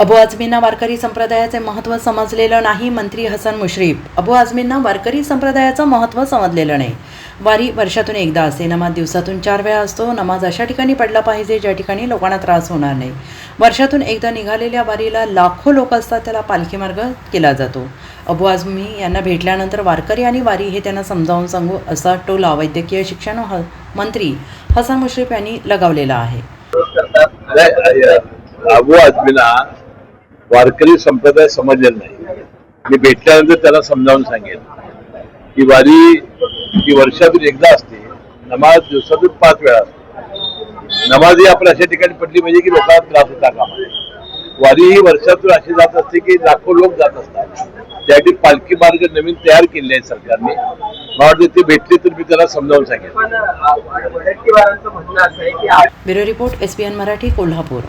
अबू आझमींना वारकरी संप्रदायाचे महत्त्व समजलेलं नाही. मंत्री हसन मुश्रीफ. अबू आझमींना वारकरी संप्रदायाचं महत्त्व समजलेलं नाही. वारी वर्षातून एकदा असते. नमाज दिवसातून 4 वेळा असतो. नमाज अशा ठिकाणी पडला पाहिजे ज्या ठिकाणी लोकांना त्रास होणार नाही. वर्षातून एकदा निघालेल्या वारीला लाखो लोक असतात, त्याला पालखी मार्ग केला जातो. अबू आझमी यांना भेटल्यानंतर वारकरी आणि वारी हे त्यांना समजावून सांगू असा टोला वैद्यकीय शिक्षण मंत्री हसन मुश्रीफ यांनी लगावलेला आहे. अबू आझमींना वारकरी संप्रदाय समजलेला नाही. मी भेटल्यानंतर त्याला समजावून सांगेन की वारी ही वर्षातून एकदा असते. नमाज दिवसातून 5 वेळा असते. नमाज ही आपण अशा ठिकाणी पडली म्हणजे की लोकांना त्रास होता कामा नये. वारी ही वर्षातून अशी जात असते की लाखो लोक जात असतात. त्यासाठी पालखी मार्ग नवीन तयार केले आहे सरकारने. मला वाटतं ते भेटले तर मी त्याला समजावून सांगेन. Bureau report SPN Marathi, Kolhapur.